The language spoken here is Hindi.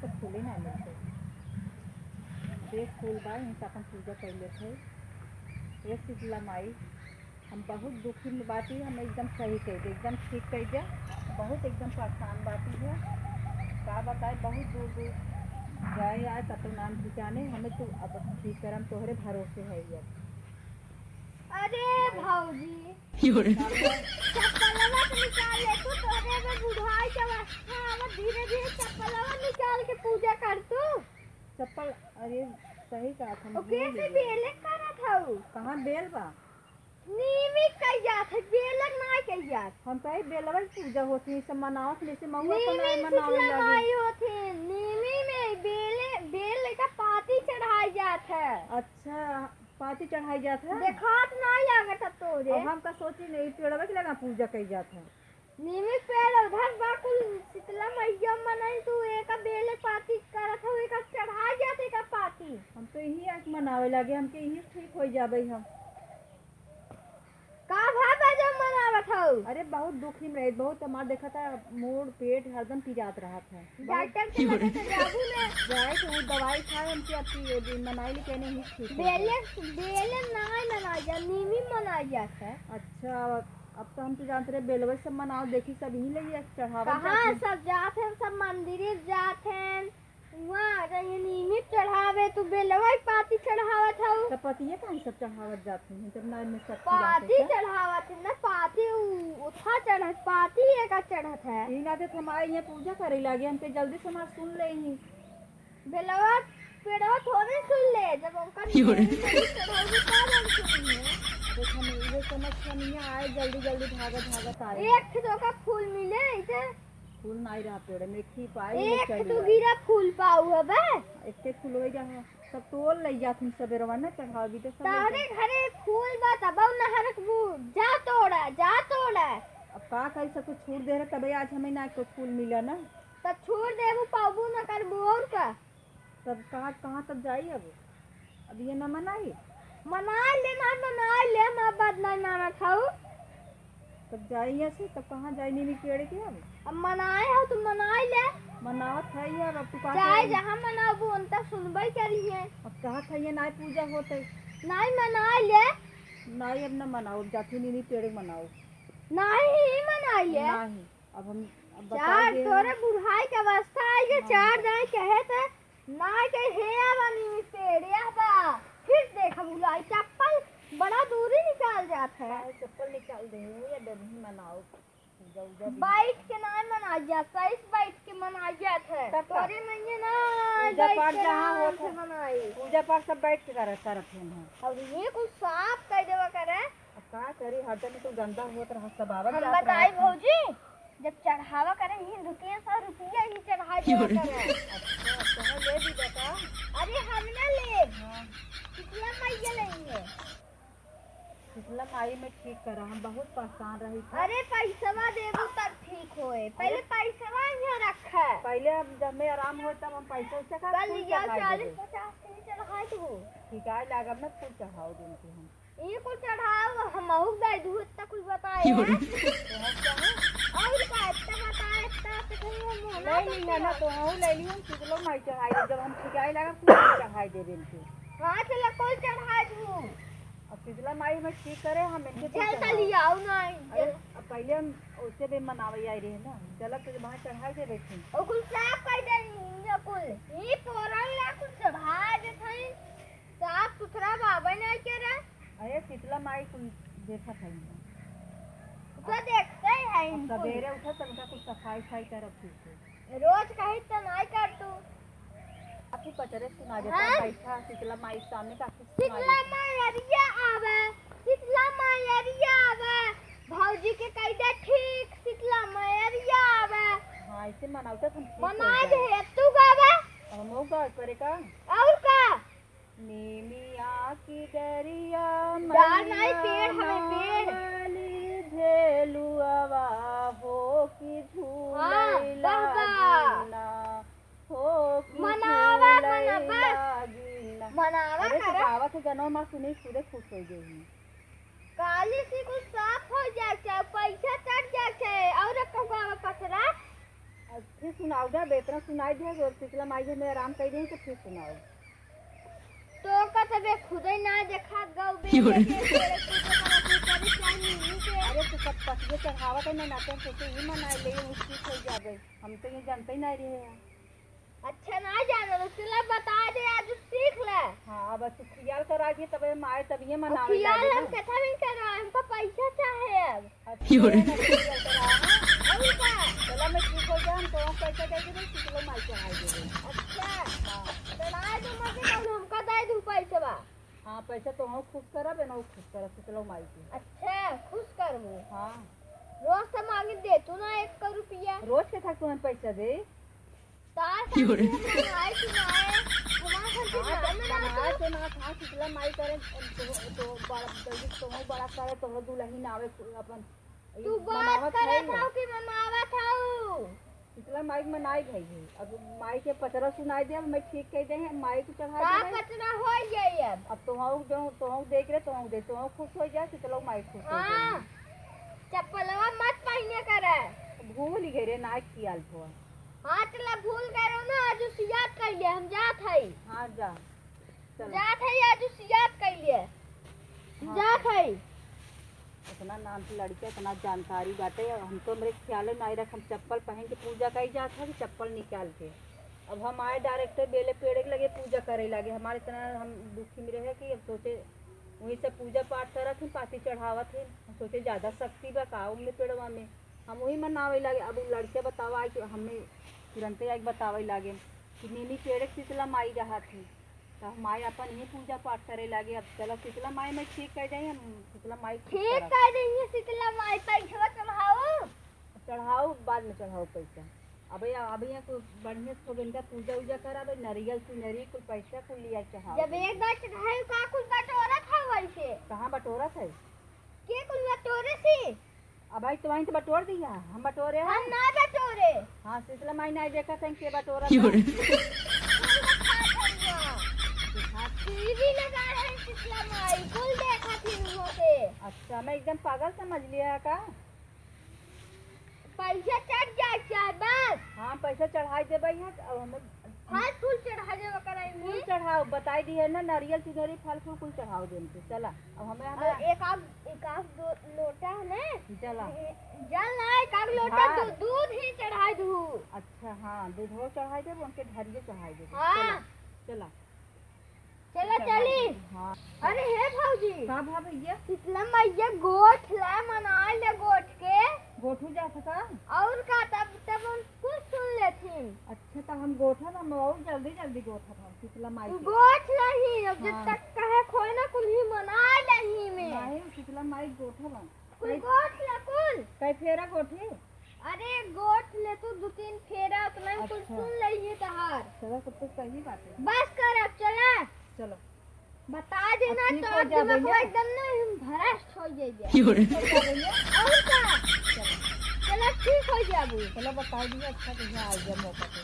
तो फूले ना मिलते। देख फूल बा यहीं से अपन पूजा कर लेते। ये शीतला माई हम बहुत दुखी में बाती, हम एकदम सही कह दे, एकदम ठीक कह दे। बहुत एकदम परेशान बाती है, का बताए बहुत दूर दूर जाए आए कतो नाम ठिकाने। हमें तो अब ठीक करम तोहरे भरोसे है ये। अरे भौजी चप्पलवा तो निकाल ले तू, तोहरे में बुढ़ाई के अवस्था अब धीरे धीरे चप्पलवा निकाल के पूजा कर तू। चप्पल अरे सही कहा था। ओ कैसे बेले करत हऊ? कहाँ बेल बा? नीमी कइयात है, बेलक नाय कइयात। हम कहीं बेलवा की पूजा होती है, सब मनावत जैसे महुआ तो नीमी नहीं मनावे शीतला लगे। माई होती, नीमी में बेल का पाती चढ़ाई जात है। अच्छा पाती चढ़ाई जात है। देखात नहीं लागत अब तोरे। अब हम का सोची नहीं पेड़वा के लगा पूजा कई जात है। नीमी पेड़ उधर बाकुल शीतला मैया मनाई तू एक बेले पाती करत हो, एक चढ़ाई जात एक पाती। हम तो यही आज मनावे लगे, हमके यही ठीक हो जाबे हम। का भाबा जब मनावत हो? अरे बहुत दुखी में रहे, बहुत हमार देखा था मोड़ पेट हरदम पिजात रहा था। डॉक्टर के लगे तो जाबू ने जाए तो वो दवाई खाए हमके अपनी मनाई ले कहने ही ठीक है। बेले नाय मनाई जा, नीमी मनाई जात है। अच्छा अब तो हम तो जानते रहे बेलवा सब मनाओ, देखी सब यही लगी चढ़ावा कहाँ सब जात हैं, सब मंदिरे जात हैं वहाँ रही नीमी चढ़ावे, तू बेलवा पाती चढ़ावत हो। तो पतिये कहाँ सब चढ़ावत जाते हैं जब ना में सब पाती चढ़ावत है ना, पाती उठा चढ़त, पाती एक चढ़त है। यही नाते हमारे यहाँ पूजा करे लगे, हमके जल्दी से हमारे सुन ले ही बेलवा पेड़वा थोड़े सुन ले, जब उनका नीमी चढ़ावे तब हम सुनिए। देख हम ये समझ नहीं आए, जल्दी जल्दी भागत आए। एक तो का फूल मिले इसे फूल नहीं रहा पेड़ में खी पाई एक तो गिरा फूल पाऊ है बे। इतने फूल हो जा सब तोड़ ले जात हम सबेरवा ना चढ़ावी तो सब तारे घरे फूल बा तब नहरक बू जा तोड़ा जा तोड़ा। अब का करी सब कुछ छूट दे रहे तबे आज हमें ना कोई फूल मिला ना, तब छोड़ देबू पाबू ना करबू और का। तब कहाँ तक जाई अब ये न मनाई मना ले मैं बात नहीं मानत हूँ। तब जाइए से तब कहाँ जाई नहीं पेड़ के अब मनाए हो तुम मनाई ले, मनावत है यार। अब तू कहाँ चाहे जहाँ मनाबू उनता सुनबई करिए। अब कहाँ खाइए ना पूजा होते नहीं मनाई ले, नहीं अब न मनाओ, जाती नहीं पेड़ मनाओ नहीं मनाई ले। नहीं अब हम अब चार बताइए तोरे बुढ़ाई के अवस्था आई के चार जाए कहे थे ना के हेया बनी पेड़िया बा, फिर देख बुलाई चप्पल बड़ा दूरी निकाल जात है। चप्पल निकाल दे या नहीं मनाओ बैठ के ना मना जाता, इस बैठ के मना जात है। तोरे नहीं ना पूजा पाठ जहाँ हो होता मनाई, पूजा पाठ सब बैठ के करते हैं। और ये कुछ साफ कर देवा करे। अब का करी हर दिन तो गंदा होत रहा सब आवत हम जात बताई रहा। भौजी जब चढ़ावा करे ही रुपया 100 रुपया ही चढ़ा देवा करे। अच्छा कहाँ ले दी बेटा? अरे हम ना ले कितना मैया लेंगे। पिछला माई में ठीक करा, हम बहुत परेशान रही थी। अरे पैसा देबू तब ठीक होए, पहले पैसा यहाँ रखा। पहले अब जब मैं आराम हो तब हम पैसा उसे का कल फूल या चढ़ाई 40-50 के चढ़ाई दो। ठीक है लागब ना फूल चढ़ाओ दिन के हम ये को चढ़ाओ हमहु दे दू इतना कुछ बताए हैं। और का इतना बताए इतना से कहीं हम ले लिया ना तो हम ले लियो पिछलो माई चढ़ाई जब हम ठिकाई लगा फूल चढ़ाई दे दिन के। हां चला कोई चढ़ा दू। अब पिछला माई में ठीक करे हम इनके चल चल आओ ना। अब पहले हम उसे भी मनावे आई रहे ना, चल तो वहां चढ़ाई के बैठी ओ कुल साफ कर दे ये कुल ये पोरा ला कुछ चढ़ा दे थई साफ सुथरा बाबा ने के रे। अरे पिछला माई कुल देखा था तो देखते हैं इनको सवेरे उठा तब का कुछ सफाई कर फिर रोज कहीं तो नहीं कर तू। आपकी पचरे सुना देता बैठा शीतला माई सामने का शीतला मायरिया आवे, शीतला मायरिया आवे भौजी के कह दे ठीक शीतला मायरिया आवे। हां ऐसे मनावता हम मना दे तू गावे हम का करे का और का नीमिया की दरिया डाल नहीं पेड़ हमें पेड़ झेलुआ हो की झूला हो की मनावा अरे करे गावा के गनो मां सुनी पूरे खुश हो गई। काली सी कुछ साफ हो जाए पैसा चढ़ जाए और गावा पसरा फिर सुनाओ जा बेतना सुनाई दे और पिछला माई जो मैं आराम कर दे तो फिर सुनाओ। तो का तबे खुद ही ना देखा गौ बे के अरे तो सब पसगे चढ़ावत है ना नाते सोचे ही मनाई ले उसकी हो जावे हम तो ये जानते ही नहीं रहे हैं। अच्छा ना जानो तो चला बता दे आज सीख ले। हाँ बस ख्याल करा के तब माए तब ये मनावे ख्याल हम कथा नहीं कर रहा हमको पैसा चाहिए अब। चलो मैं ठीक हो जाऊँ तो पैसा दे दे चलो माई चढ़ाई दे। अच्छा चला दो मत हमको दे दू पैसा बा। हाँ पैसा तो हम खुश करब ना खुश करब चलो माई के। अच्छा खुश करबू। हाँ रोज तो मांगे दे तू ना 1 रुपया रोज के था तुम पैसा दे तार सुनाए तो ना खा पिछला माई करे तो बड़ा जल्दी तो बड़ा करे तो दुल्हन आवे अपन तू बात करे था कि मनावा था पिछला माई में नाई गई है अब माई के पचरा सुनाई दे मैं ठीक कह दे माई को चढ़ा दे पचरा हो जाए अब तो हम जो तो हम देख रहे तो हम दे तो हम खुश हो जाए चलो माई खुश हो हां चप्पलवा मत पहने करे भूल ही गए रे नाई कियाल भो। हां चला भूल करो ना आज याद कर ले हम जात है। हां जा चल जात है आज याद कर ले जात है। इतना नाम की लड़की इतना जानकारी बाटे हम तो मेरे ख्याल में नहीं रख हम चप्पल पहन के पूजा करी जाता है कि चप्पल निकाल के अब हम आए डायरेक्टर बेले पेड़ लगे पूजा करे लगे हमारे इतना हम दुखी में रहे कि अब सोचे वहीं से पूजा पाठ करत थे पाती चढ़ावत थे हम सोचे ज़्यादा शक्ति बा का में पेड़वा में हम वही मनावे लगे। अब लड़के बतावा कि हमें तुरंत आई बतावे लगे कि नीली पेड़ शीतला माई रहा थी तो हम माई अपन ही पूजा पाठ करे लगे। अब चलो शीतला माई में ठीक कर जाए हम शीतला माई ठीक कर देंगे शीतला माई पैसा चढ़ाओ बाद में चढ़ाओ पैसा। अब यहाँ कोई बढ़िया से इनका पूजा उजा करा दो नरियल सुनरी कुछ पैसा कुछ लिया चढ़ाओ। जब एक बार चढ़ाई का कुछ बटोरा था वैसे कहाँ बटोरा था के कुछ बटोरे से अब भाई तो वहीं से बटोर दिया हम बटोरे हम ना बटोरे। हाँ शीतला माई नहीं देखा था के बटोरा टीवी लगा रहे शीतला माई कुल देखा थी उनसे। अच्छा मैं एकदम पागल समझ लिया का पैसा चढ़ जाए बस। हाँ पैसा चढ़ाई दे भाई अब हमें फल फूल चढ़ा दे कराएंगे फूल चढ़ाओ बताई दी है ना नारियल चुनरी फल फूल कुल चढ़ाओ देंगे चला अब हमें एक आध लोटा है ना चला जल ना एक आध लोटा दूध ही चढ़ाई दू। अच्छा हाँ दूध हो चढ़ाई दे उनके धरिए चढ़ाई दे। हाँ चला चला चली। हाँ अरे हे भौजी हाँ भैया शीतला मैया गोठ ला मना ले गोठ के गोठू जा सका और का तब हम कुछ सुन लेथिन। अच्छा तो हम गोठा हम और जल्दी गोठा था शीतला माई गोठ नहीं अब जब तक कहे खोए ना कुल ही मना नहीं में नहीं शीतला माई गोठा बन कुल गोठ ला कुल कई फेरा गोठे। अरे गोठ ले तू 2-3 फेरा उतना कुल सुन लइए तहार। चलो सब तो सही बात है बस कर अब चला चलो बता देना तो दिमाग एकदम ना भ्रष्ट हो जाइए और का चलो ठीक हो जाबू। चलो बता दिए अच्छा तो यहाँ आ गया मौका पे।